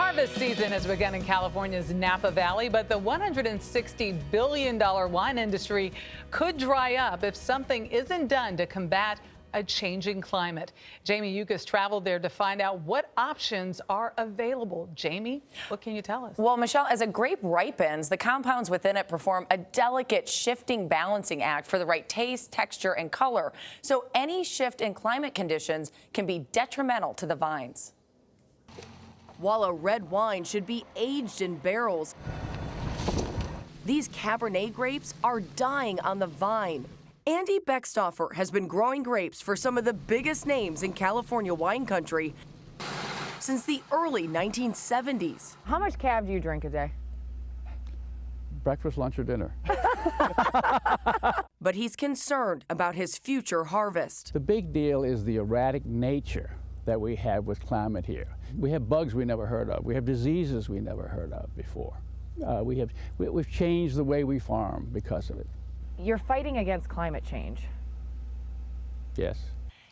Harvest season has begun in California's Napa Valley, but the $160 billion wine industry could dry up if something isn't done to combat a changing climate. Jamie Yuccas traveled there to find out what options are available. Jamie, what can you tell us? Well, Michelle, as a grape ripens, the compounds within it perform a delicate shifting balancing act for the right taste, texture, and color. So any shift in climate conditions can be detrimental to the vines. While a red wine should be aged in barrels, these Cabernet grapes are dying on the vine. Andy Beckstoffer has been growing grapes for some of the biggest names in California wine country since the early 1970s. How much cab do you drink a day? Breakfast, lunch, or dinner. But he's concerned about his future harvest. The big deal is the erratic nature that we have with climate here. We have bugs we never heard of. We have diseases we never heard of before. We've changed the way we farm because of it. You're fighting against climate change. Yes.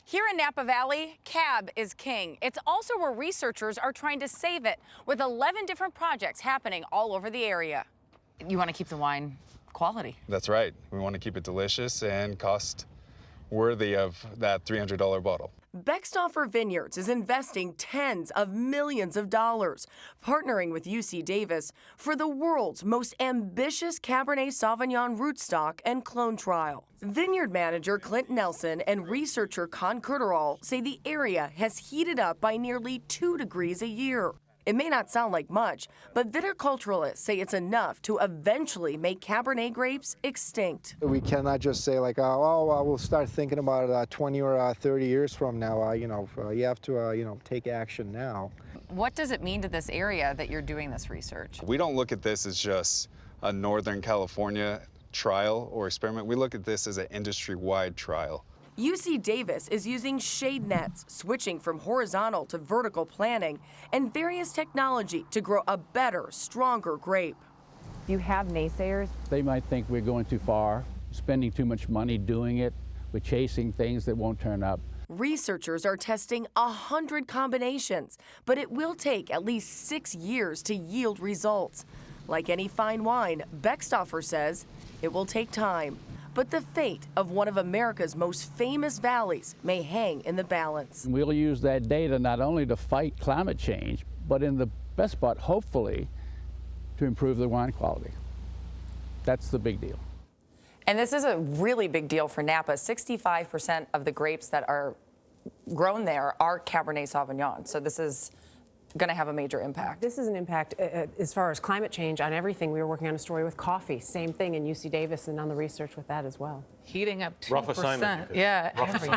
Here in Napa Valley, cab is king. It's also where researchers are trying to save it, with 11 different projects happening all over the area. You want to keep the wine quality. That's right. We want to keep it delicious and cost worthy of that $300 bottle. Beckstoffer Vineyards is investing tens of millions of dollars, partnering with UC Davis for the world's most ambitious Cabernet Sauvignon rootstock and clone trial. Vineyard manager Clint Nelson and researcher Con Curterall say the area has heated up by nearly 2 degrees a year. It may not sound like much, but viticulturalists say it's enough to eventually make Cabernet grapes extinct. We cannot just say like, we'll start thinking about it 20 or 30 years from now. You have to, take action now. What does it mean to this area that you're doing this research? We don't look at this as just a Northern California trial or experiment. We look at this as an industry-wide trial. UC Davis is using shade nets, switching from horizontal to vertical planting, and various technology to grow a better, stronger grape. You have naysayers. They might think we're going too far, spending too much money doing it. We're chasing things that won't turn up. Researchers are testing 100 combinations, but it will take at least 6 years to yield results. Like any fine wine, Beckstoffer says it will take time. But the fate of one of America's most famous valleys may hang in the balance. We'll use that data not only to fight climate change, but in the best part, hopefully, to improve the wine quality. That's the big deal. And this is a really big deal for Napa. 65% of the grapes that are grown there are Cabernet Sauvignon. So this is going to have a major impact. This is an impact as far as climate change on everything. We were working on a story with coffee, same thing in UC Davis, and on the research with that as well. Heating up 2%. Rough assignment. Yeah, Rough assignment.